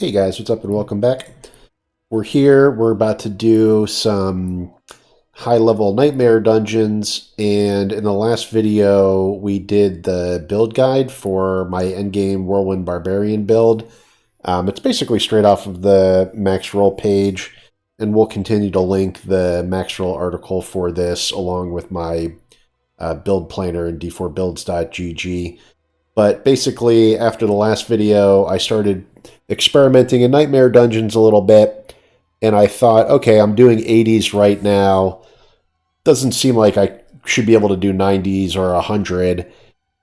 Hey guys, what's up and welcome back. We're here, we're about to do some high-level nightmare dungeons, and in the last video we did the build guide for my endgame Whirlwind Barbarian build. It's basically straight off of the Max Roll page, and we'll continue to link the Max Roll article for this along with my build planner in d4builds.gg. But basically, after the last video, I started experimenting in Nightmare Dungeons a little bit, and I thought, okay, I'm doing 80s right now. Doesn't seem like I should be able to do 90s or 100.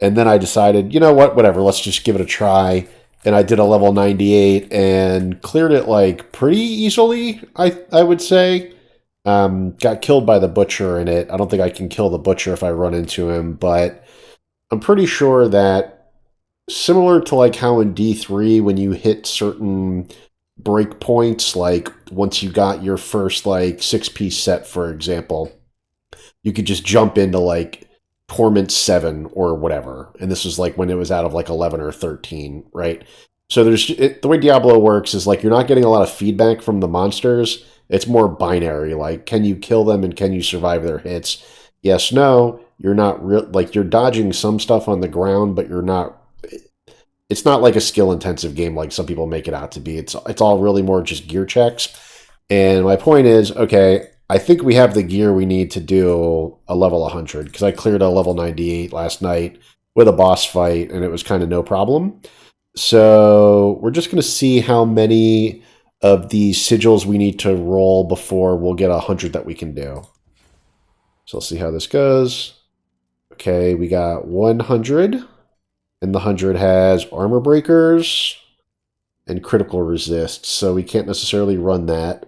And then I decided, you know what, whatever, let's just give it a try. And I did a level 98 and cleared it like pretty easily, I would say. Got killed by the Butcher in it. I don't think I can kill the Butcher if I run into him, but I'm pretty sure that similar to like how in D3 when you hit certain breakpoints, like once you got your first like 6-piece set, for example, you could just jump into like Torment 7 or whatever. And this was like when it was out of like 11 or 13, right? So the way Diablo works is like you're not getting a lot of feedback from the monsters. It's more binary, like can you kill them and can you survive their hits? Yes, no. You're not like you're dodging some stuff on the ground, but you're not. It's not like a skill intensive game like some people make it out to be. It's all really more just gear checks. And my point is, okay, I think we have the gear we need to do a level 100 because I cleared a level 98 last night with a boss fight and it was kind of no problem. So we're just going to see how many of these sigils we need to roll before we'll get 100 that we can do. So let's see how this goes. Okay, we got 100, and the 100 has armor breakers and critical resist, so we can't necessarily run that.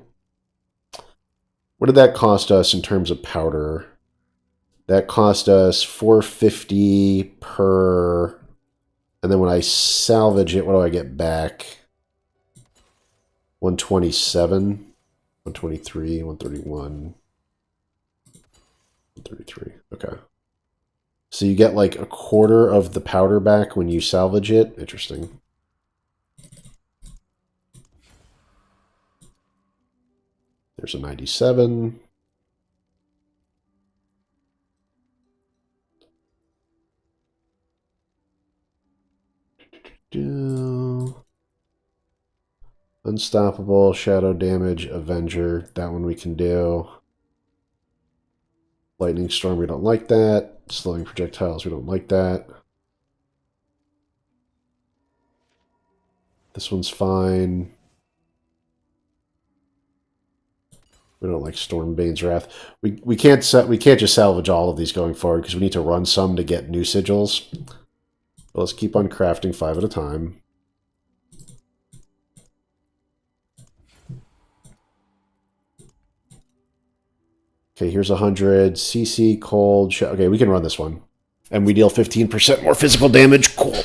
What did that cost us in terms of powder? That cost us 450 per, and then when I salvage it, what do I get back? 127, 123, 131, 133, okay. So you get like a quarter of the powder back when you salvage it. Interesting. There's a 97. Unstoppable, shadow damage, Avenger. That one we can do. Lightning Storm, we don't like that. Slowing projectiles, we don't like that. This one's fine. We don't like Stormbane's Wrath. We can't just salvage all of these going forward because we need to run some to get new sigils. But let's keep on crafting 5 at a time. Okay, here's 100. CC, cold. Okay, we can run this one. And we deal 15% more physical damage. Cool.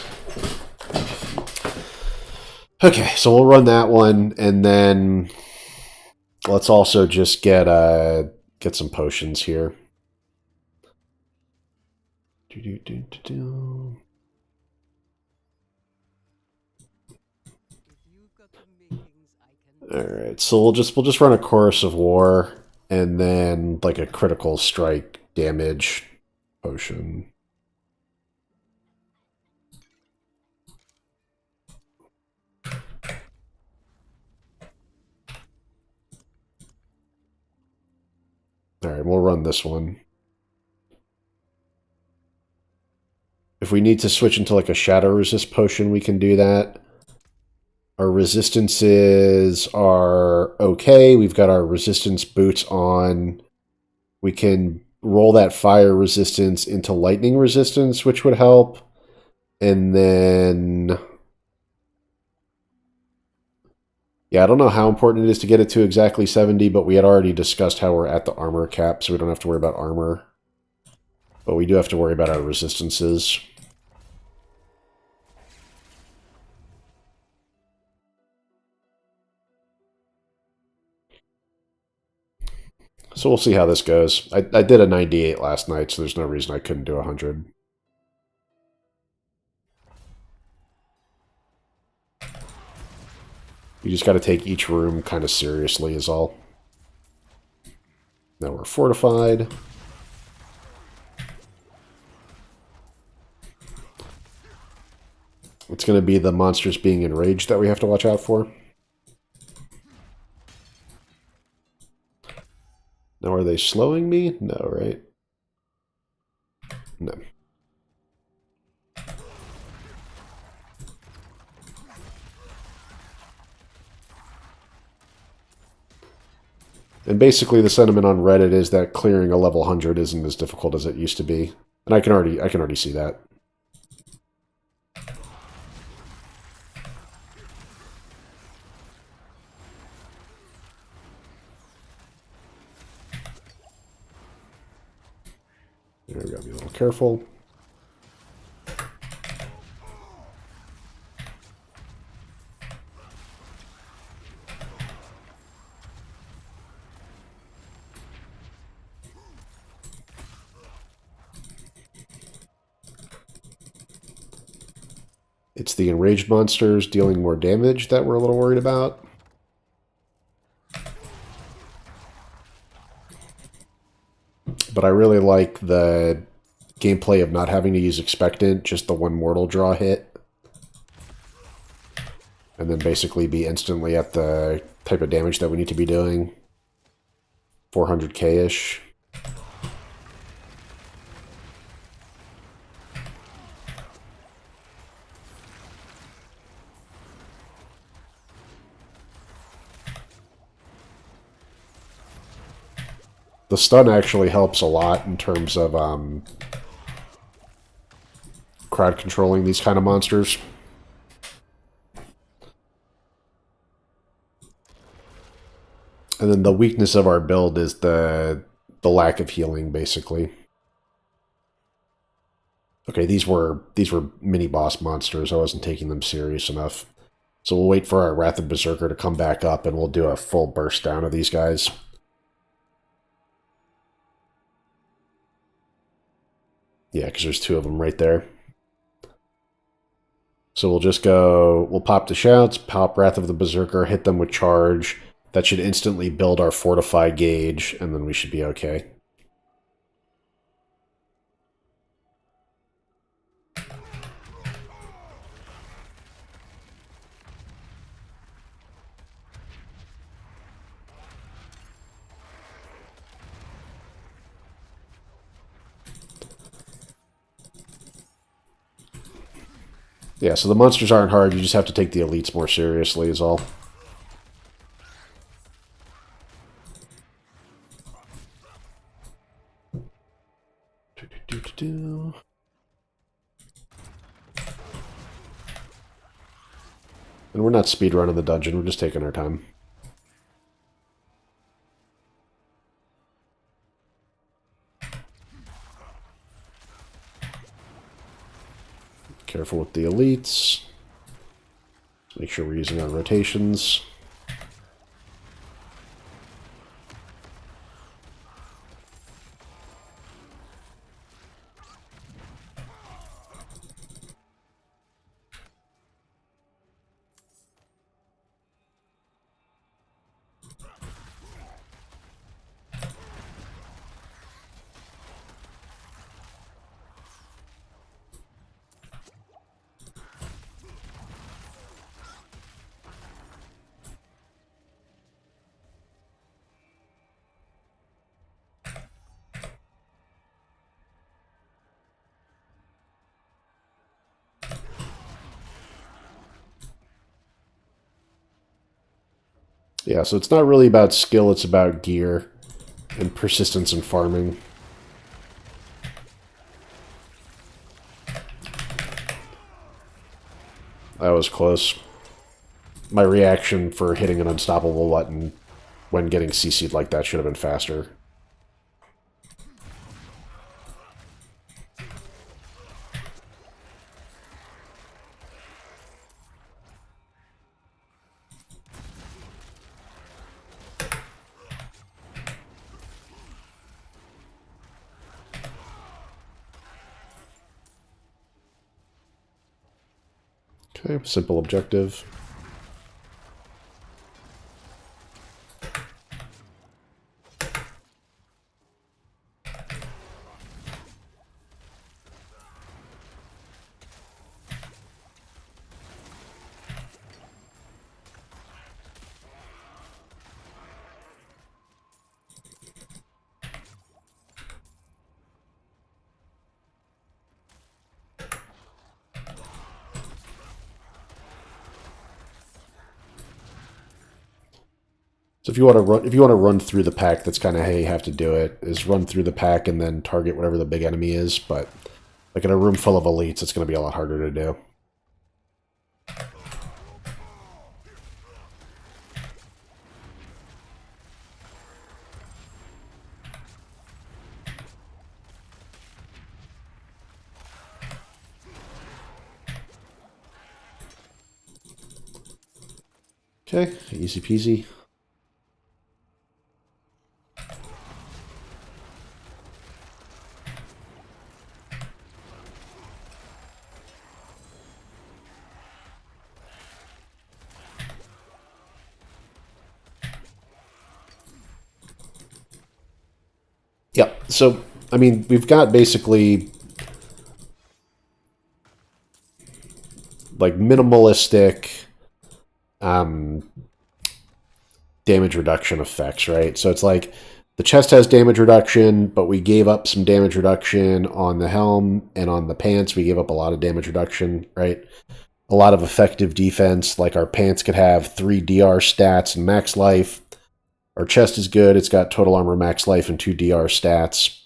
Okay, so we'll run that one, and then let's also just get some potions here. All right, so we'll just run a Chorus of War, and then like a critical strike damage potion. All right, we'll run this one. If we need to switch into like a shadow resist potion, we can do that. Our resistances are okay. We've got our resistance boots on. We can roll that fire resistance into lightning resistance, which would help. And then, yeah, I don't know how important it is to get it to exactly 70, but we had already discussed how we're at the armor cap, so we don't have to worry about armor. But we do have to worry about our resistances. So we'll see how this goes. I did a 98 last night, so there's no reason I couldn't do 100. You just got to take each room kind of seriously is all. Now we're fortified. It's going to be the monsters being enraged that we have to watch out for. Now, are they slowing me? No, right? No. And basically the sentiment on Reddit is that clearing a level 100 isn't as difficult as it used to be. And I can already see that. There, we gotta be a little careful. It's the enraged monsters dealing more damage that we're a little worried about. But I really like the gameplay of not having to use expectant, just the one mortal draw hit. And then basically be instantly at the type of damage that we need to be doing. 400k-ish. The stun actually helps a lot in terms of crowd controlling these kind of monsters. And then the weakness of our build is the lack of healing, basically. Okay, these were mini boss monsters. I wasn't taking them serious enough. So we'll wait for our Wrath of Berserker to come back up, and we'll do a full burst down of these guys. Yeah, because there's two of them right there. So we'll just go, we'll pop the shouts, pop Wrath of the Berserker, hit them with charge. That should instantly build our fortify gauge, and then we should be okay. Yeah, so the monsters aren't hard, you just have to take the elites more seriously is all. And we're not speedrunning the dungeon, we're just taking our time. Careful with the elites. Make sure we're using our rotations. Yeah, so it's not really about skill, it's about gear and persistence and farming. That was close. My reaction for hitting an unstoppable button when getting CC'd like that should have been faster. Okay, simple objective. So if you want to run through the pack, that's kind of how you have to do it. Is run through the pack and then target whatever the big enemy is. But like in a room full of elites, it's going to be a lot harder to do. Okay, easy peasy. Yep. So, I mean, we've got basically like minimalistic damage reduction effects, right? So it's like the chest has damage reduction, but we gave up some damage reduction on the helm, and on the pants we gave up a lot of damage reduction, right? A lot of effective defense, like our pants could have 3 DR stats and max life. Our chest is good, it's got total armor, max life, and 2 DR stats.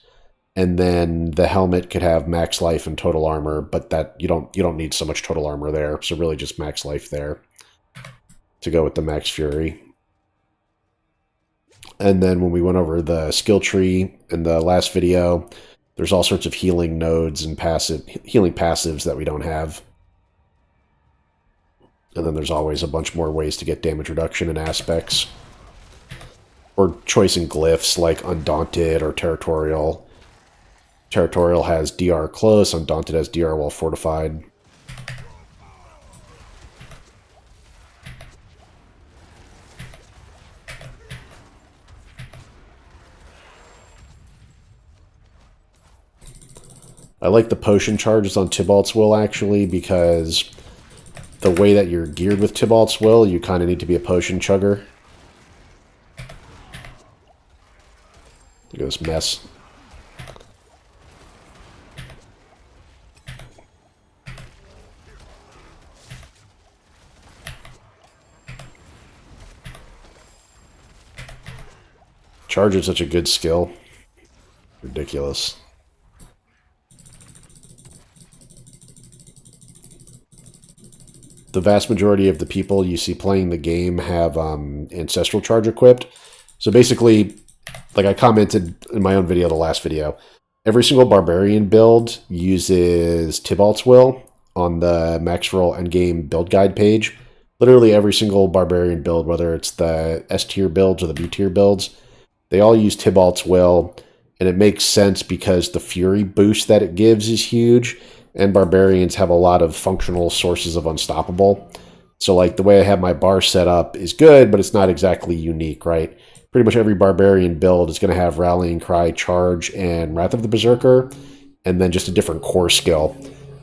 And then the helmet could have max life and total armor, but that you don't need so much total armor there, so really just max life there to go with the max fury. And then when we went over the skill tree in the last video, there's all sorts of healing nodes and healing passives that we don't have. And then there's always a bunch more ways to get damage reduction in aspects. Or choice in glyphs like Undaunted or Territorial. Territorial has DR close, Undaunted has DR while fortified. I like the potion charges on Tybalt's Will, actually, because the way that you're geared with Tybalt's Will, you kind of need to be a potion chugger. Look at this mess. Charge is such a good skill. Ridiculous. The vast majority of the people you see playing the game have Ancestral Charge equipped. So basically, like I commented in my own video, the last video, every single Barbarian build uses Tybalt's Will on the Max Roll Endgame build guide page. Literally every single Barbarian build, whether it's the S tier builds or the B tier builds, they all use Tybalt's Will, and it makes sense because the Fury boost that it gives is huge, and Barbarians have a lot of functional sources of Unstoppable. So, like, the way I have my bar set up is good, but it's not exactly unique, right? Pretty much every Barbarian build is going to have Rallying Cry, Charge, and Wrath of the Berserker, and then just a different core skill.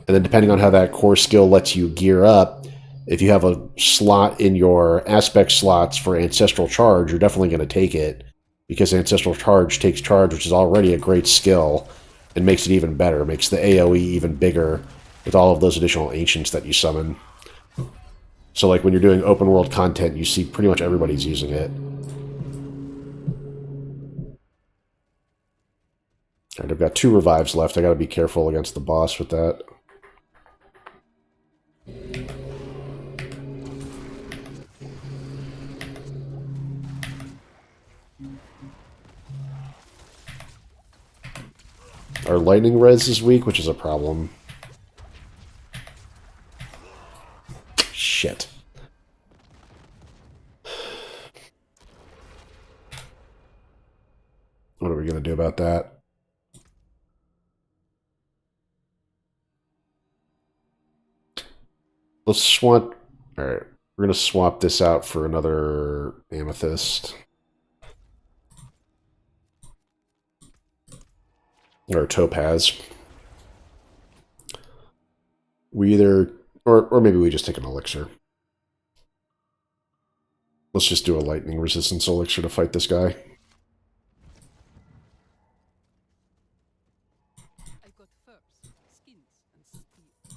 And then depending on how that core skill lets you gear up, if you have a slot in your aspect slots for Ancestral Charge, you're definitely going to take it, because Ancestral Charge takes Charge, which is already a great skill, and makes it even better. It makes the AoE even bigger with all of those additional Ancients that you summon. So like when you're doing open world content, you see pretty much everybody's using it. Alright, I've got 2 revives left. I gotta be careful against the boss with that. Our lightning res is weak, which is a problem. Shit. What are we gonna do about that? Let's swap... Alright, we're gonna swap this out for another amethyst. Or topaz. We either... Or maybe we just take an elixir. Let's just do a lightning resistance elixir to fight this guy. I got furs, skins, and steel.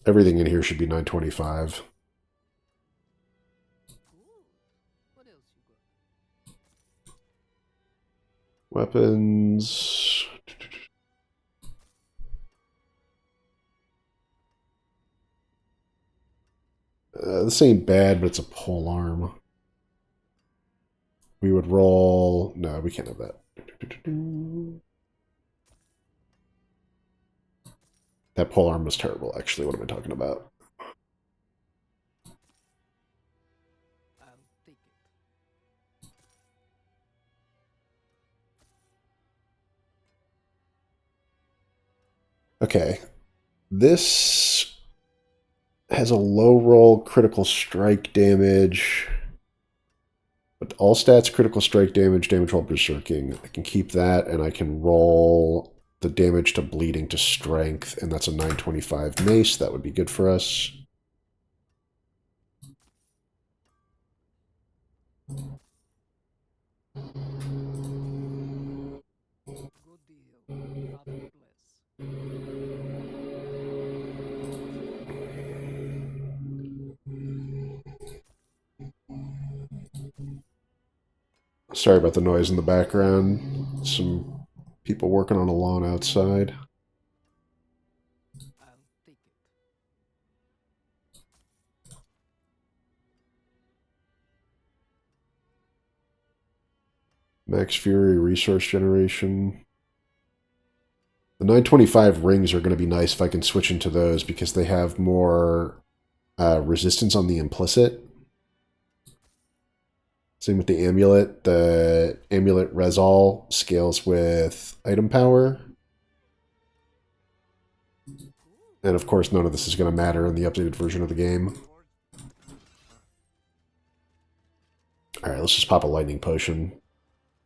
Everything in here should be 925. Cool. What else you got? Weapons. This ain't bad, but it's a pole arm. We would roll... No, we can't have that. That pole arm was terrible, actually. What am I talking about? I'll take it. Okay. This has a low roll critical strike damage. But all stats, critical strike damage, damage while berserking. I can keep that, and I can roll the damage to bleeding to strength, and that's a 925 mace. That would be good for us. Good deal. Father bless. Sorry about the noise in the background. Some people working on a lawn outside. I'll take it. Max Fury, resource generation. The 925 rings are going to be nice if I can switch into those because they have more resistance on the implicit. Same with the amulet. The amulet Resol scales with item power. And of course, none of this is going to matter in the updated version of the game. Alright, let's just pop a lightning potion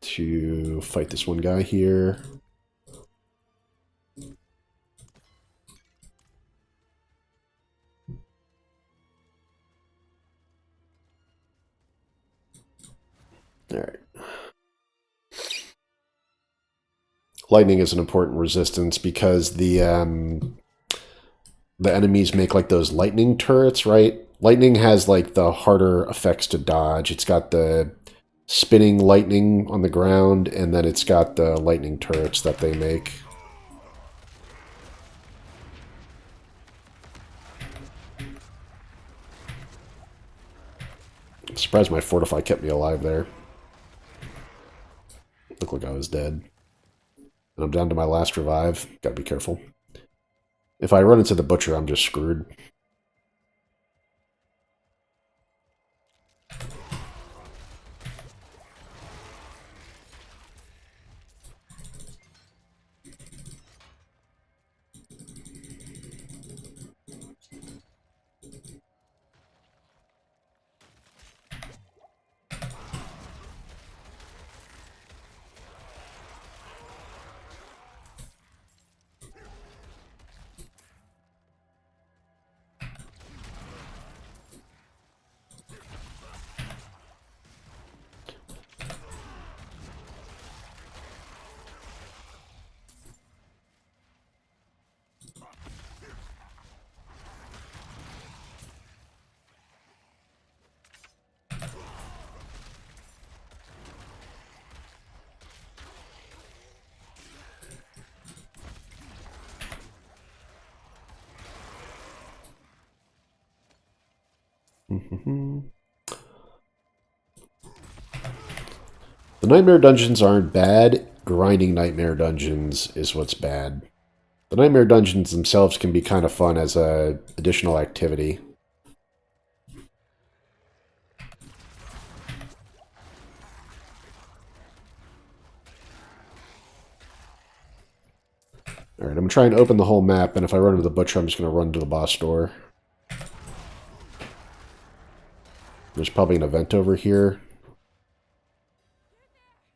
to fight this one guy here. Alright. Lightning is an important resistance because the enemies make like those lightning turrets, right? Lightning has like the harder effects to dodge. It's got the spinning lightning on the ground, and then it's got the lightning turrets that they make. I'm surprised my Fortify kept me alive there. Looked like I was dead. And I'm down to my last revive. Gotta be careful. If I run into the Butcher, I'm just screwed. The Nightmare Dungeons aren't bad. Grinding Nightmare Dungeons is what's bad. The Nightmare Dungeons themselves can be kind of fun as a additional activity. Alright, I'm going to try and open the whole map, and if I run into the Butcher, I'm just going to run to the boss door. There's probably an event over here.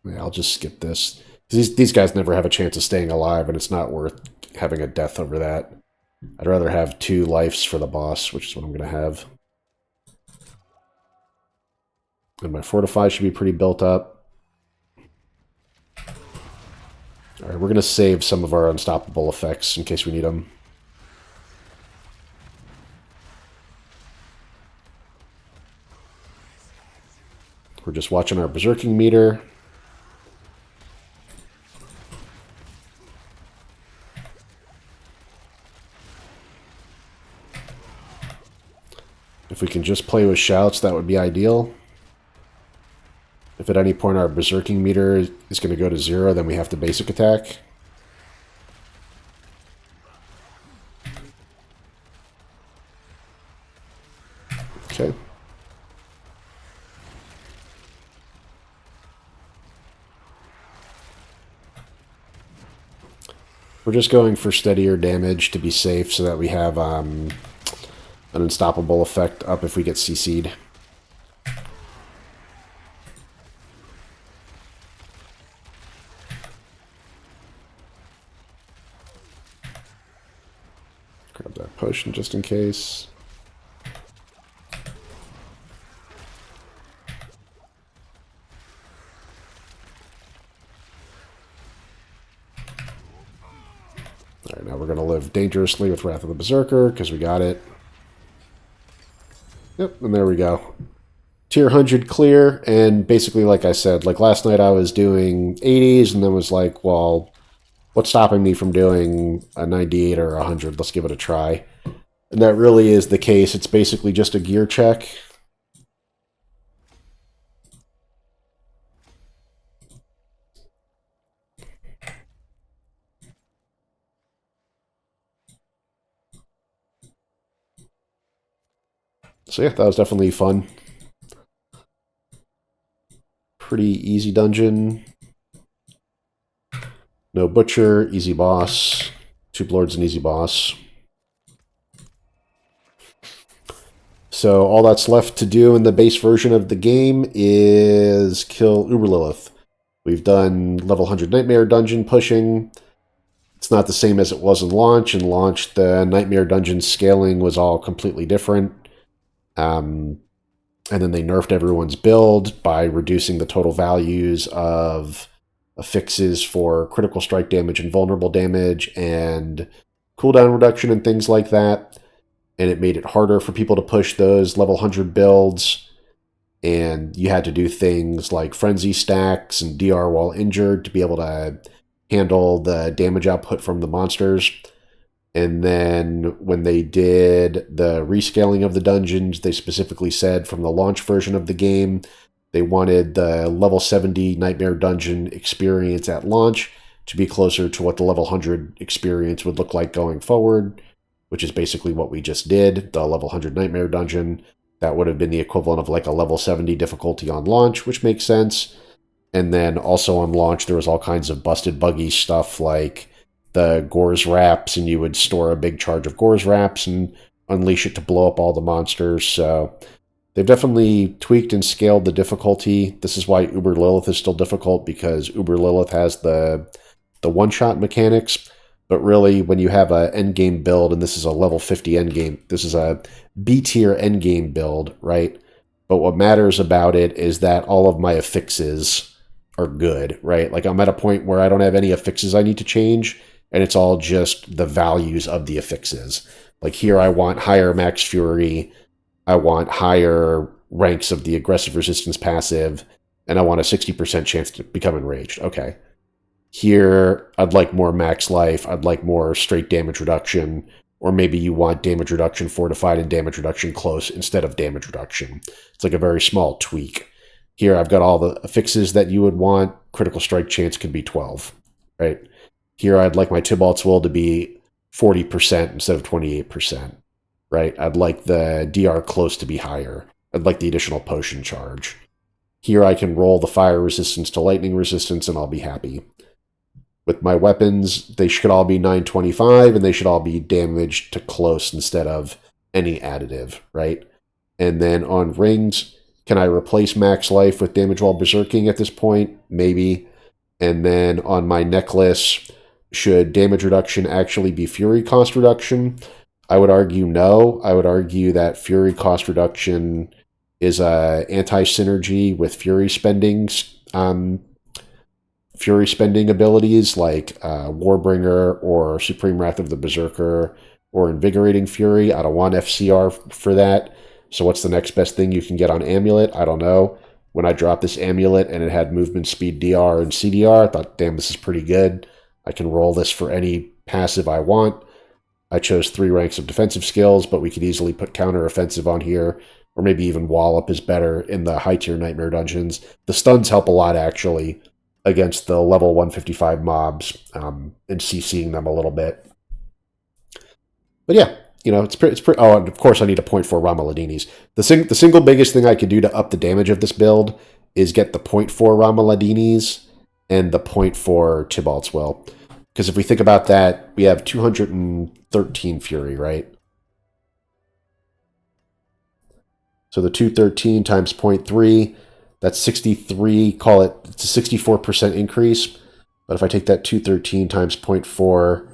Yeah, I'll just skip this. These guys never have a chance of staying alive, and it's not worth having a death over that. I'd rather have 2 lives for the boss, which is what I'm going to have. And my Fortify should be pretty built up. Alright, we're going to save some of our unstoppable effects in case we need them. We're just watching our berserking meter. If we can just play with shouts, that would be ideal. If at any point our berserking meter is going to go to 0, then we have to basic attack. Okay. We're just going for steadier damage to be safe so that we have an unstoppable effect up if we get CC'd. Grab that potion just in case. Alright, now we're going to live dangerously with Wrath of the Berserker, because we got it. Yep, and there we go. Tier 100 clear, and basically, like I said, like last night I was doing 80s, and then was like, well, what's stopping me from doing a 98 or 100? Let's give it a try. And that really is the case. It's basically just a gear check. So yeah, that was definitely fun. Pretty easy dungeon. No butcher, easy boss. Two lords and easy boss. So all that's left to do in the base version of the game is kill Uber Lilith. We've done level 100 Nightmare Dungeon pushing. It's not the same as it was in launch. In launch, the Nightmare Dungeon scaling was all completely different. And then they nerfed everyone's build by reducing the total values of affixes for critical strike damage and vulnerable damage and cooldown reduction and things like that. And it made it harder for people to push those level 100 builds. And you had to do things like frenzy stacks and DR while injured to be able to handle the damage output from the monsters. And then when they did the rescaling of the dungeons, they specifically said from the launch version of the game, they wanted the level 70 Nightmare Dungeon experience at launch to be closer to what the level 100 experience would look like going forward, which is basically what we just did. The level 100 Nightmare Dungeon, that would have been the equivalent of like a level 70 difficulty on launch, which makes sense. And then also on launch, there was all kinds of busted buggy stuff like the Gore's Wraps, and you would store a big charge of Gore's Wraps and unleash it to blow up all the monsters. So they've definitely tweaked and scaled the difficulty. This is why Uber Lilith is still difficult, because Uber Lilith has the one-shot mechanics. But really, when you have an endgame build, and this is a level 50 endgame, this is a B-tier endgame build, right? But what matters about it is that all of my affixes are good, right? Like I'm at a point where I don't have any affixes I need to change, and it's all just the values of the affixes. Like here I want higher max fury, I want higher ranks of the aggressive resistance passive, and I want a 60% chance to become enraged. Okay. Here, I'd like more max life, I'd like more straight damage reduction, or maybe you want damage reduction fortified and damage reduction close instead of damage reduction. It's like a very small tweak. Here, I've got all the affixes that you would want. Critical strike chance could be 12, right? Here, I'd like my Tybalt's Will to be 40% instead of 28%, right? I'd like the DR close to be higher. I'd like the additional potion charge. Here, I can roll the fire resistance to lightning resistance, and I'll be happy. With my weapons, they should all be 925, and they should all be damaged to close instead of any additive, right? And then on rings, can I replace max life with damage while berserking at this point? Maybe. And then on my necklace, should damage reduction actually be fury cost reduction? I would argue no. I would argue that fury cost reduction is a anti-synergy with fury spending abilities like Warbringer or Supreme Wrath of the Berserker or Invigorating Fury. I don't want FCR for that. So what's the next best thing you can get on Amulet? I don't know. when I dropped this amulet and it had movement speed DR and CDR. I thought, damn, this is pretty good. I can roll this for any passive I want. I chose 3 ranks of defensive skills, but we could easily put counter offensive on here, or maybe even wallop is better in the high tier nightmare dungeons. The stuns help a lot actually against the level 155 mobs, and CCing them a little bit. But yeah, you know, it's pretty. Oh, and of course, I need a point for Ramaladinis. The single biggest thing I could do to up the damage of this build is get the point for Ramaladinis and the point for Tybalt's Will. Because if we think about that, we have 213 Fury, right? So the 213 times 0.3, that's 63, call it, it's a 64% increase. But if I take that 213 times 0.4,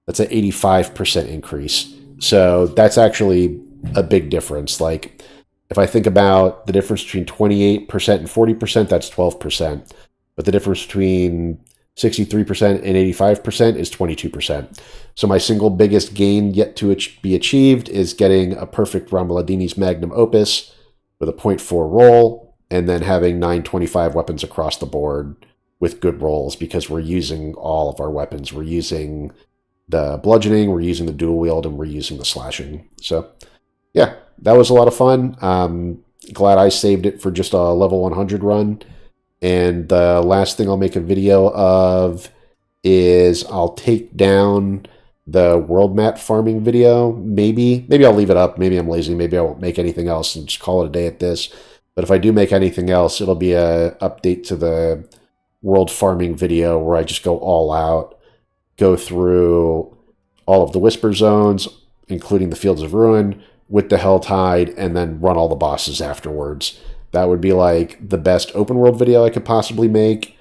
that's an 85% increase. So that's actually a big difference. Like, if I think about the difference between 28% and 40%, that's 12%. But the difference between 63% and 85% is 22%. So my single biggest gain yet to be achieved is getting a perfect Ramaladini's Magnum Opus with a 0.4 roll, and then having 925 weapons across the board with good rolls, because we're using all of our weapons. We're using the bludgeoning, we're using the dual wield, and we're using the slashing. So yeah, that was a lot of fun. Glad I saved it for just a level 100 run. And the last thing I'll make a video of is I'll take down the world map farming video. Maybe I'll leave it up. Maybe I'm lazy. Maybe I won't make anything else and just call it a day at this. But if I do make anything else, it'll be a update to the world farming video where I just go all out, go through all of the whisper zones, including the Fields of Ruin, with the Helltide, and then run all the bosses afterwards. That would be like the best open world video I could possibly make.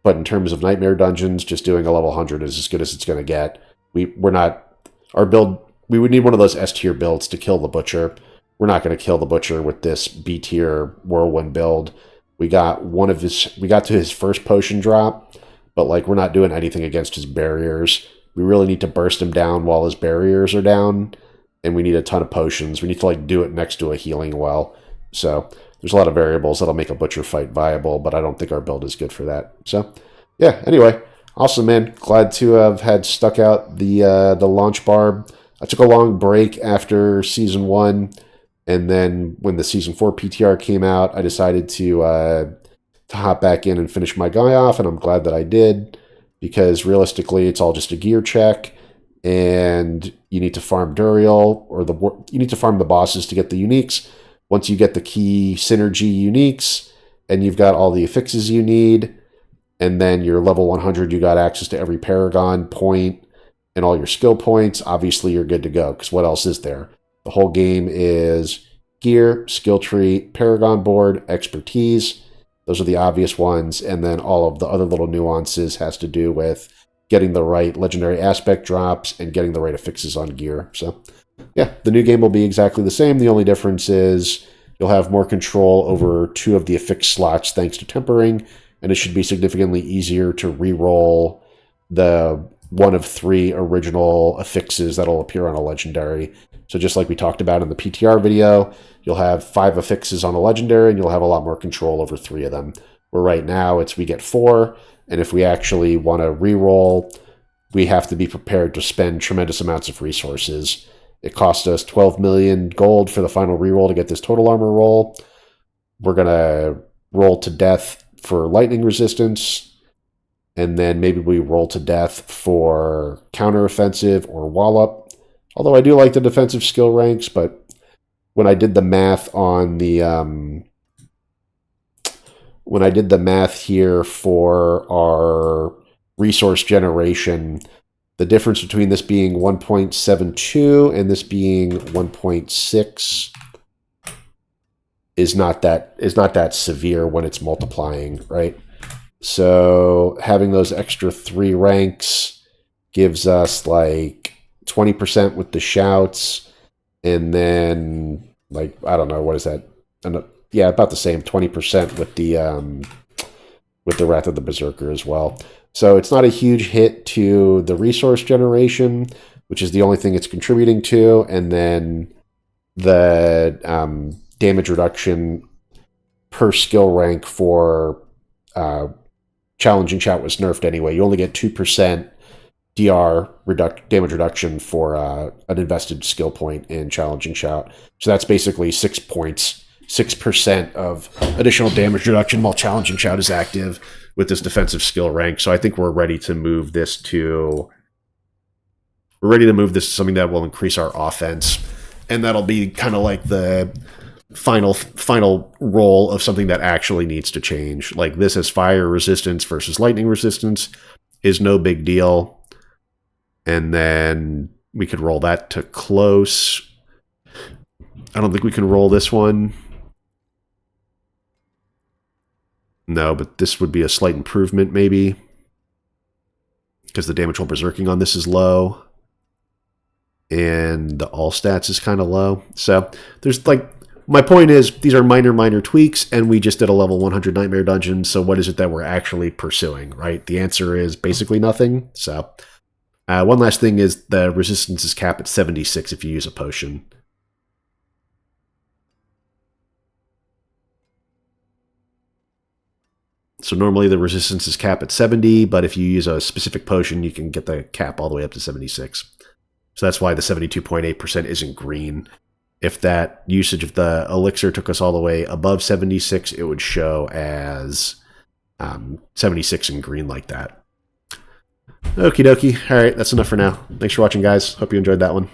But in terms of nightmare dungeons, just doing a level 100 is as good as it's going to get. We're not, our build, we would need one of those S tier builds to kill the Butcher. We're not going to kill the Butcher with this B tier Whirlwind build. We got to his first potion drop, but like, we're not doing anything against his barriers. We really need to burst him down while his barriers are down, and we need a ton of potions. We need to like do it next to a healing well. So there's a lot of variables that'll make a Butcher fight viable, but I don't think our build is good for that. So yeah, anyway, awesome, man. Glad to have had stuck out the launch barb. I took a long break after Season 1, and then when the Season 4 PTR came out, I decided to hop back in and finish my guy off, and I'm glad that I did, because realistically, it's all just a gear check, and you need to farm Duriel, or you need to farm the bosses to get the uniques. Once you get the key synergy uniques, and you've got all the affixes you need, and then you're level 100, you got access to every Paragon point and all your skill points, obviously you're good to go, because what else is there? The whole game is gear, skill tree, Paragon board, expertise. Those are the obvious ones, and then all of the other little nuances has to do with getting the right legendary aspect drops and getting the right affixes on gear. So yeah, the new game will be exactly the same. The only difference is you'll have more control over 2 of the affix slots thanks to tempering, and it should be significantly easier to re-roll the 1 of 3 original affixes that'll appear on a legendary. So just like we talked about in the PTR video, you'll have 5 affixes on a legendary, and you'll have a lot more control over 3 of them. Where right now we get 4, and if we actually want to re-roll, we have to be prepared to spend tremendous amounts of resources. It cost us 12 million gold for the final reroll to get this total armor roll. We're going to roll to death for lightning resistance, and then maybe we roll to death for counteroffensive or wallop. Although I do like the defensive skill ranks, but when I did the math on the when I did the math here for our resource generation, the difference between this being 1.72 and this being 1.6 is not that severe when it's multiplying, right? So having those extra 3 ranks gives us like 20% with the shouts, and then like, I don't know, what is that? Yeah, about the same, 20% with the Wrath of the Berserker as well. So it's not a huge hit to the resource generation, which is the only thing it's contributing to, and then the damage reduction per skill rank for challenging shout was nerfed anyway. You only get 2% damage reduction for an invested skill point in challenging shout. So that's basically 6 points, 6% of additional damage reduction while challenging shout is active with this defensive skill rank. So I think we're ready to move this to something that will increase our offense, and that'll be kind of like the final role of something that actually needs to change. Like this as fire resistance versus lightning resistance is no big deal. And then we could roll that to close. I don't think we can roll this one. No, but this would be a slight improvement maybe, because the damage while berserking on this is low. And the all stats is kind of low. So there's like, my point is these are minor tweaks, and we just did a level 100 Nightmare Dungeon, so what is it that we're actually pursuing, right? The answer is basically nothing. So one last thing is the resistance is capped at 76 if you use a potion. So normally the resistance is capped at 70, but if you use a specific potion, you can get the cap all the way up to 76. So that's why the 72.8% isn't green. If that usage of the elixir took us all the way above 76, it would show as 76 in green like that. Okie dokie. All right, that's enough for now. Thanks for watching, guys. Hope you enjoyed that one.